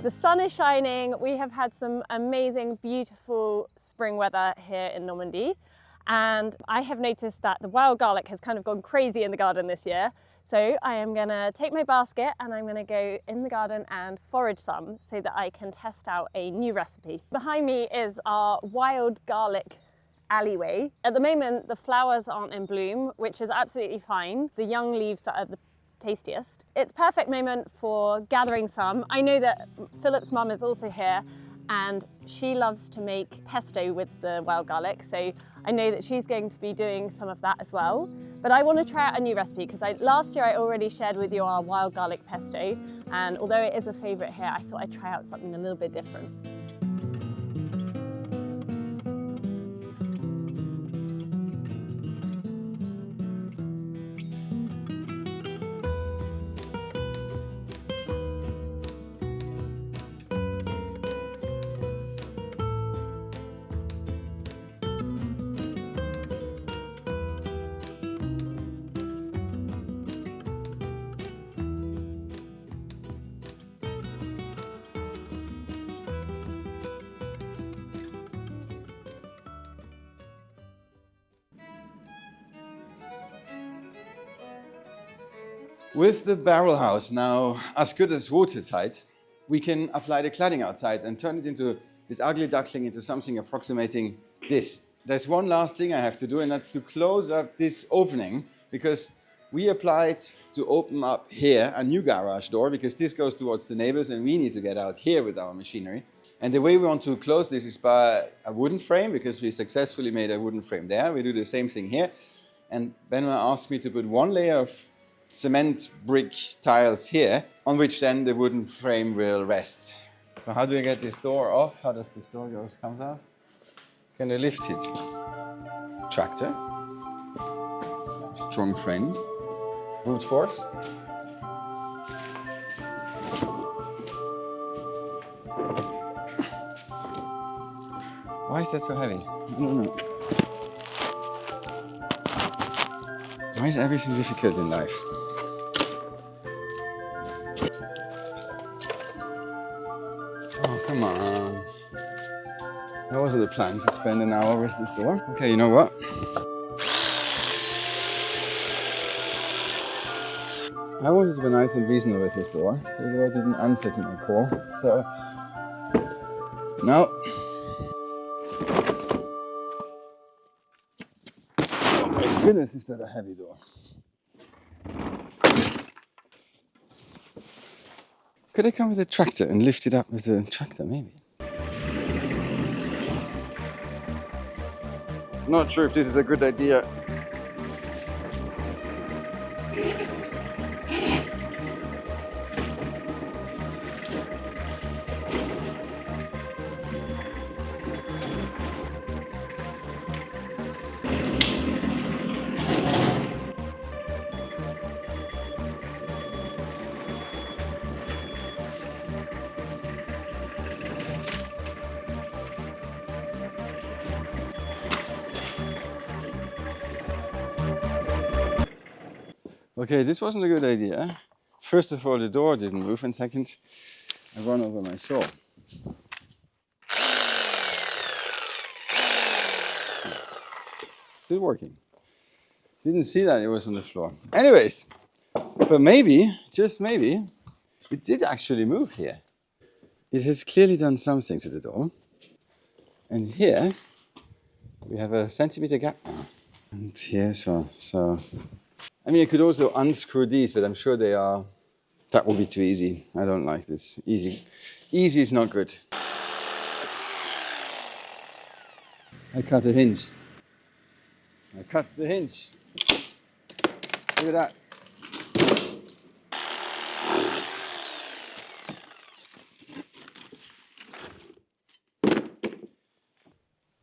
The sun is shining. We have had some amazing, beautiful spring weather here in Normandy. And I have noticed that the wild garlic has kind of gone crazy in the garden this year. So I am gonna take my basket and I'm gonna go in the garden and forage some so that I can test out a new recipe. Behind me is our wild garlic alleyway. At the moment, the flowers aren't in bloom, which is absolutely fine. The young leaves are the tastiest. It's perfect moment for gathering some. I know that Philip's mum is also here and she loves to make pesto with the wild garlic, so I know that she's going to be doing some of that as well. But I want to try out a new recipe because last year I already shared with you our wild garlic pesto, and although it is a favourite here, I thought I'd try out something a little bit different. With the barrel house now as good as watertight, we can apply the cladding outside and turn it into this ugly duckling into something approximating this. There's one last thing I have to do, and that's to close up this opening, because we applied to open up here a new garage door, because this goes towards the neighbors and we need to get out here with our machinery. And the way we want to close this is by a wooden frame, because we successfully made a wooden frame there. We do the same thing here. And Benoit asked me to put one layer of cement brick tiles here, on which then the wooden frame will rest. So how do we get this door off? How does this door come off? Can I lift it? Tractor. Strong frame. Brute force. Why is that so heavy? I don't know. Why is everything difficult in life? Oh, come on. That wasn't the plan, to spend an hour with this door. Okay, you know what? I wanted to be nice and reasonable with this door. The door didn't answer to my call. So, no. Oh my goodness, is that a heavy door. Could I come with a tractor and lift it up with the tractor, maybe? Not sure if this is a good idea. Okay, this wasn't a good idea. First of all, the door didn't move, and second, I run over my saw. Still working. Didn't see that it was on the floor. Anyways, but maybe, just maybe, it did actually move here. It has clearly done something to the door. And here, we have a centimeter gap. And here as well, so. I mean, I could also unscrew these, but I'm sure they are, that will be too easy. I don't like this. Easy is not good. I cut a hinge. I cut the hinge. Look at that.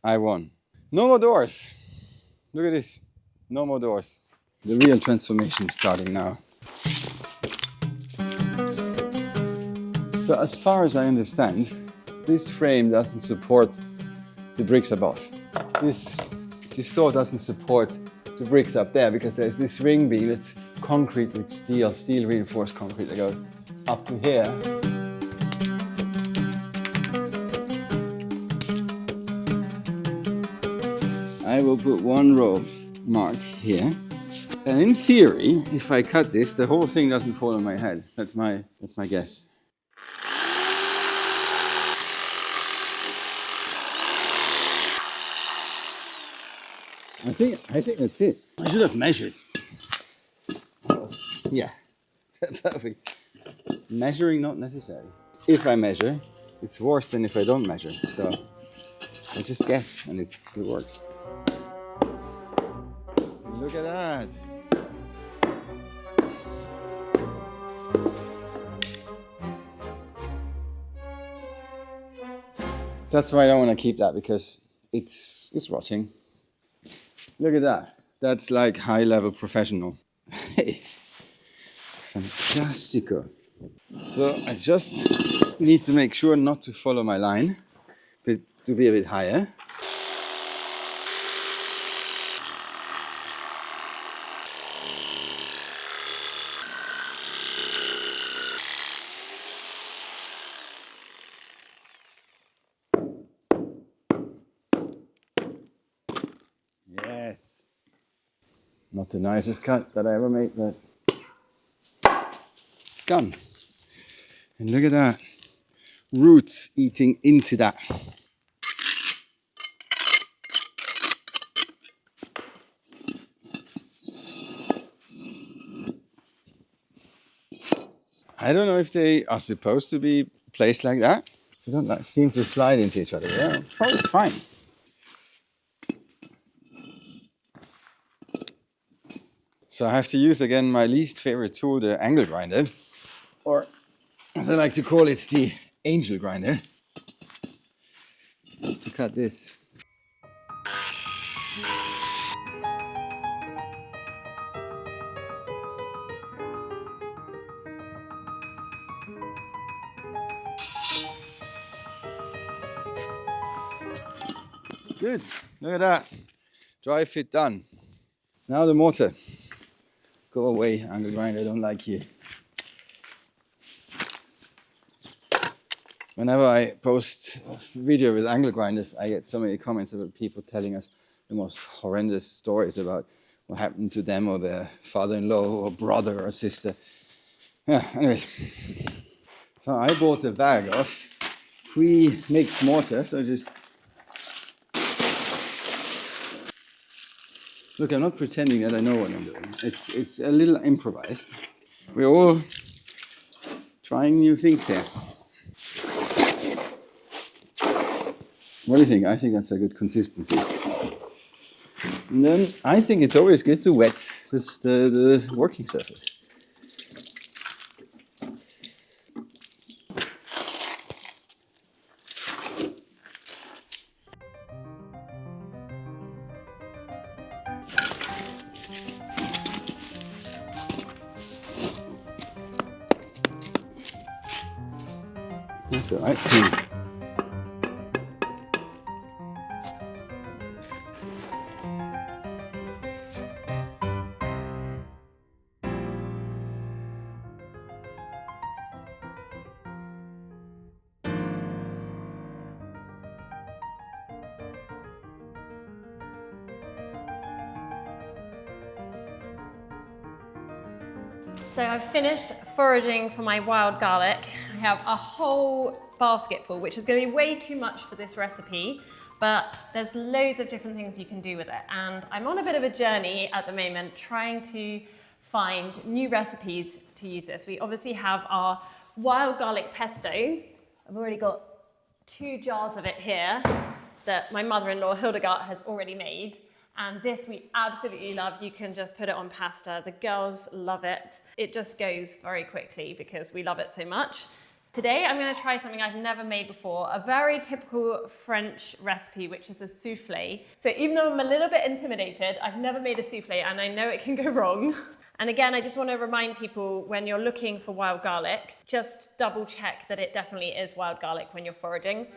I won. No more doors. Look at this. No more doors. The real transformation is starting now. So as far as I understand, this frame doesn't support the bricks above. This door doesn't support the bricks up there because there's this ring beam. It's concrete with steel reinforced concrete that goes up to here. I will put one row mark here. And in theory, if I cut this, the whole thing doesn't fall on my head. That's my guess. I think that's it. I should have measured. Yeah, perfect. Measuring not necessary. If I measure, it's worse than if I don't measure. So I just guess and it works. Look at that. That's why I don't want to keep that, because it's rotting. Look at that. That's like high-level professional. Hey, fantastico. So I just need to make sure not to follow my line, but to be a bit higher. Yes. Not the nicest cut that I ever made, but it's gone. And look at that. Roots eating into that. I don't know if they are supposed to be placed like that. They don't seem to slide into each other. Yeah, probably it's fine. So I have to use again my least favorite tool, the angle grinder, or as I like to call it, the angel grinder, to cut this. Good, look at that. Dry fit done. Now the mortar. Go away, angle grinder, I don't like you. Whenever I post a video with angle grinders, I get so many comments about people telling us the most horrendous stories about what happened to them or their father-in-law or brother or sister. Yeah, anyways. So I bought a bag of pre-mixed mortar, so just... Look, I'm not pretending that I know what I'm doing. It's a little improvised. We're all trying new things here. What do you think? I think that's a good consistency. And then I think it's always good to wet the working surface. That's all right. So I've finished foraging for my wild garlic. I have a whole basket full, which is going to be way too much for this recipe, but there's loads of different things you can do with it. And I'm on a bit of a journey at the moment trying to find new recipes to use this. We obviously have our wild garlic pesto. I've already got 2 jars of it here that my mother-in-law Hildegard has already made. And this we absolutely love. You can just put it on pasta. The girls love it. It just goes very quickly because we love it so much. Today I'm going to try something I've never made before, a very typical French recipe, which is a soufflé. So even though I'm a little bit intimidated, I've never made a soufflé and I know it can go wrong. And again, I just want to remind people, when you're looking for wild garlic, just double check that it definitely is wild garlic when you're foraging.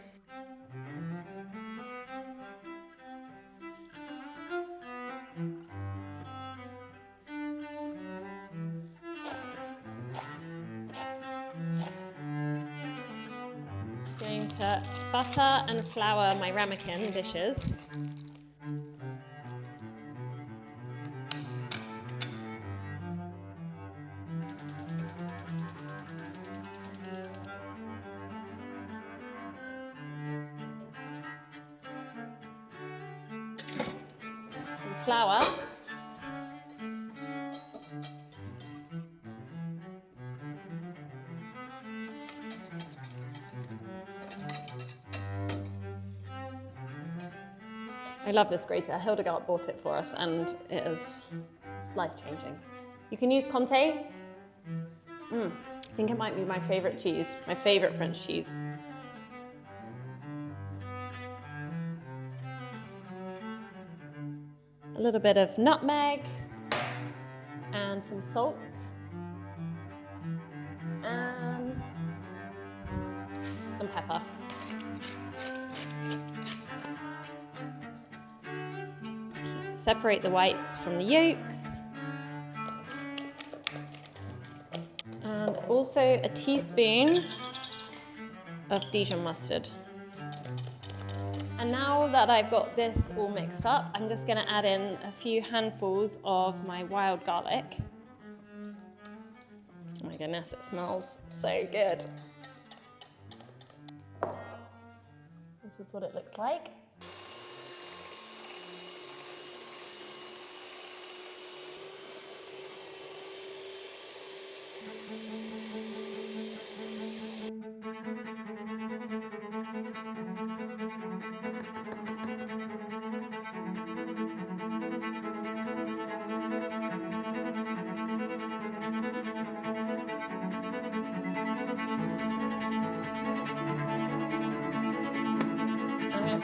Going to butter and flour my ramekin dishes. flour. I love this grater. Hildegard bought it for us and it's life-changing. You can use Comté. I think it might be my favorite cheese, my favorite French cheese. A little bit of nutmeg and some salt and some pepper. Separate the whites from the yolks. And also a teaspoon of Dijon mustard. And now that I've got this all mixed up, I'm just gonna add in a few handfuls of my wild garlic. Oh my goodness, it smells so good. This is what it looks like.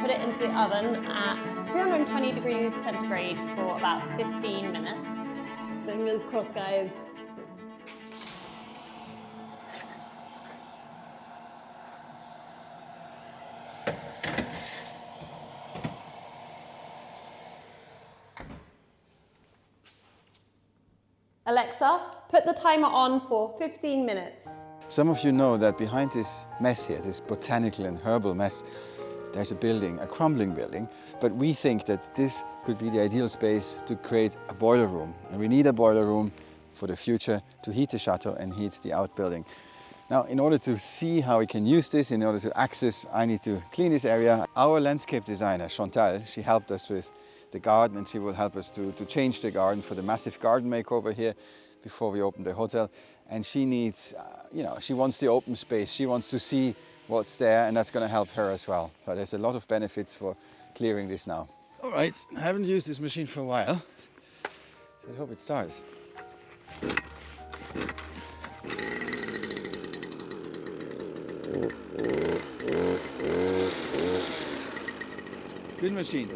Put it into the oven at 220 degrees centigrade for about 15 minutes. Fingers crossed, guys. Alexa, put the timer on for 15 minutes. Some of you know that behind this mess here, this botanical and herbal mess, there's a building, a crumbling building, but we think that this could be the ideal space to create a boiler room. And we need a boiler room for the future to heat the chateau and heat the outbuilding. Now, in order to see how we can use this, in order to access, I need to clean this area. Our landscape designer, Château, she helped us with the garden and she will help us to change the garden for the massive garden makeover here before we open the hotel. And she needs, she wants the open space. She wants to see what's there, and that's going to help her as well. But there's a lot of benefits for clearing this now. All right, I haven't used this machine for a while, so I hope it starts. Good machine.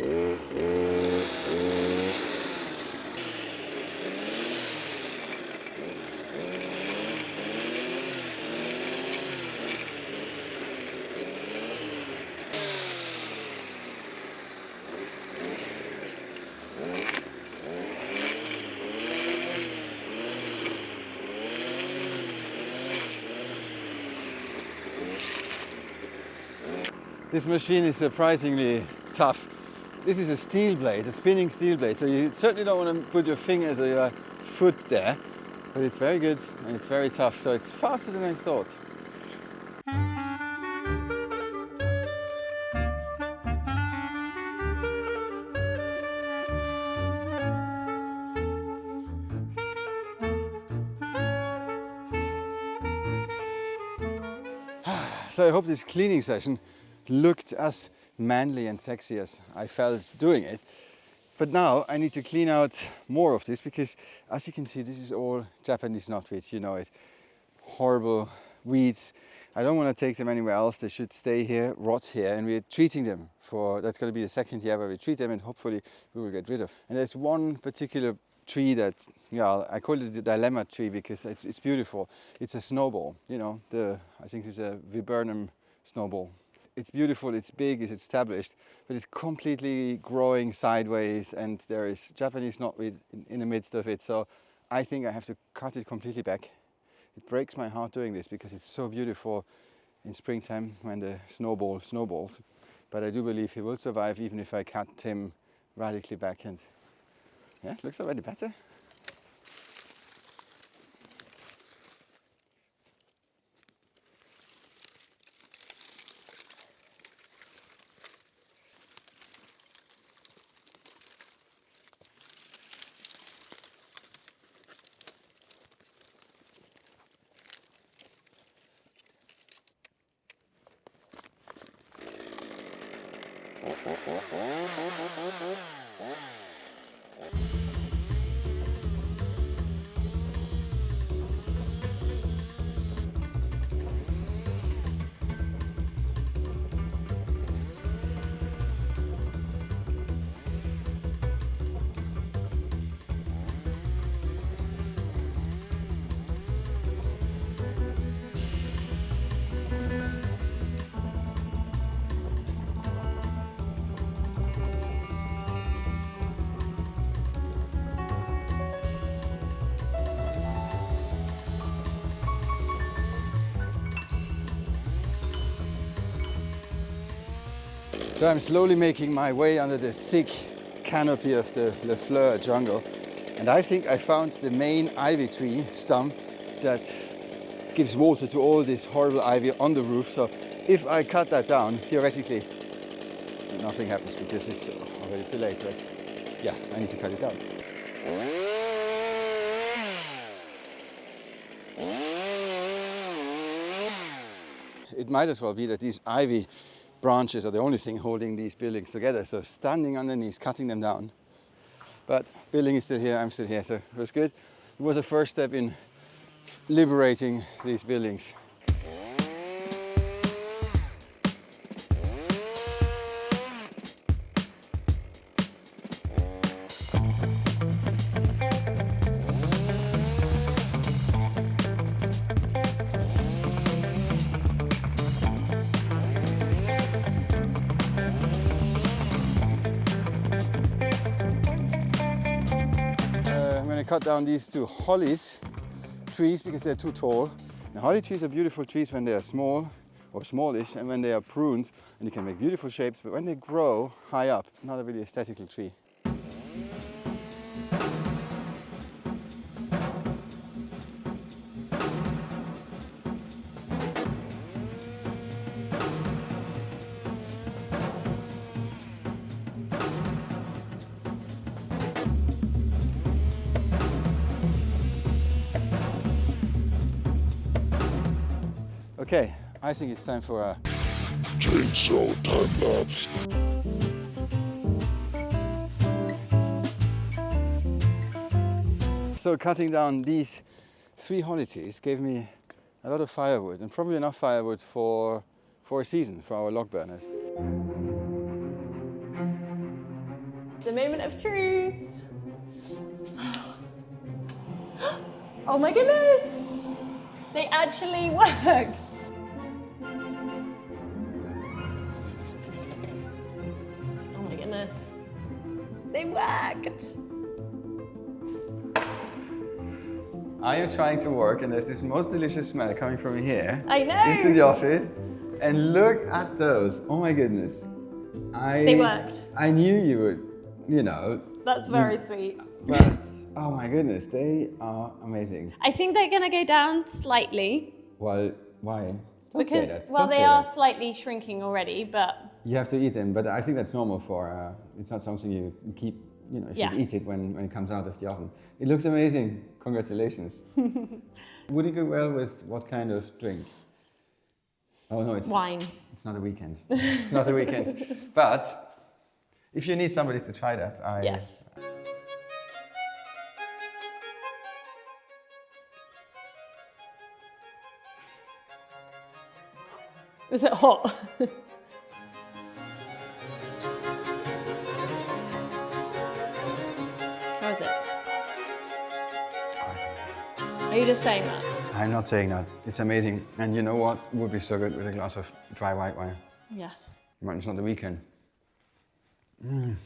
This machine is surprisingly tough. This is a steel blade, a spinning steel blade, so you certainly don't want to put your fingers or your foot there, but it's very good and it's very tough, so it's faster than I thought. So I hope this cleaning session looked as manly and sexy as I felt doing it. But now I need to clean out more of this because, as you can see, this is all Japanese knotweed, you know it. Horrible weeds. I don't want to take them anywhere else. They should stay here, rot here, and we're treating them for, that's going to be the second year where we treat them and hopefully we will get rid of. And there's one particular tree that, I call it the dilemma tree because it's beautiful. It's a snowball, I think it's a viburnum snowball. It's beautiful, it's big, it's established, but it's completely growing sideways and there is Japanese knotweed in the midst of it. So I think I have to cut it completely back. It breaks my heart doing this because it's so beautiful in springtime when the snowball snowballs. But I do believe he will survive even if I cut him radically back. And yeah, it looks already better. So I'm slowly making my way under the thick canopy of the Le Fleur jungle. And I think I found the main ivy tree stump that gives water to all this horrible ivy on the roof. So if I cut that down, theoretically, nothing happens because it's already too late. But yeah, I need to cut it down. It might as well be that these ivy branches are the only thing holding these buildings together. So standing underneath, cutting them down. But building is still here, I'm still here, so it was good. It was a first step in liberating these buildings. Cut down these two hollies trees because they're too tall. And holly trees are beautiful trees when they are small or smallish, and when they are pruned, and you can make beautiful shapes, but when they grow high up, not a really aesthetical tree. Okay, I think it's time for a chainsaw time lapse. So cutting down these 3 holly trees gave me a lot of firewood, and probably enough firewood for a season for our log burners. The moment of truth. Oh my goodness! They actually worked! Oh my goodness. They worked! I am trying to work, and there's this most delicious smell coming from here. I know! Into the office. And look at those. Oh my goodness. They worked. I knew you would, you know. That's very sweet. But, oh my goodness, they are amazing. I think they're going to go down slightly. Well, why? Because, well, they are slightly shrinking already, but... You have to eat them, but I think that's normal for, it's not something you keep, you know, you should eat it when it comes out of the oven. It looks amazing. Congratulations. Would it go well with what kind of drink? Oh no, it's wine. It's not a weekend. It's not a weekend. But if you need somebody to try that, Yes. Is it hot? How is it? Are you just saying that? I'm not saying that. It's amazing. And you know what would be so good with a glass of dry white wine? Yes. But it's not the weekend. Are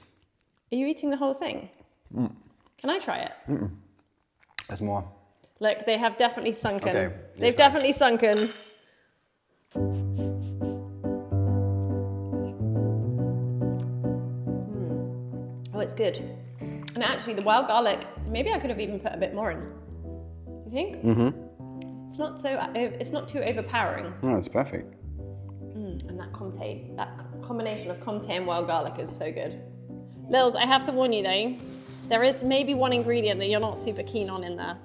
you eating the whole thing? Can I try it? There's more. Look, they have definitely sunken. Okay, They've definitely sunken. Oh, it's good. And actually, the wild garlic, maybe I could have even put a bit more in. You think? Mm-hmm. It's not too overpowering. No, it's perfect. And that Comté, that combination of Comté and wild garlic is so good. Lils, I have to warn you though, there is maybe one ingredient that you're not super keen on in there.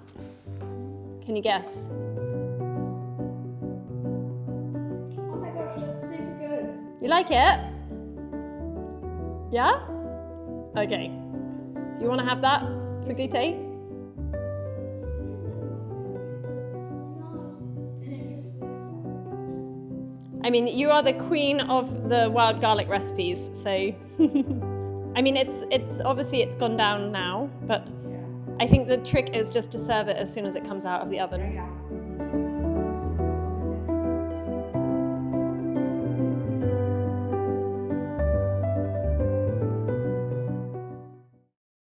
Can you guess? Oh my gosh, that's super good. You like it? Yeah? Okay. Do you want to have that for goûter? I mean, you are the queen of the wild garlic recipes, so I mean, it's obviously it's gone down now, but I think the trick is just to serve it as soon as it comes out of the oven.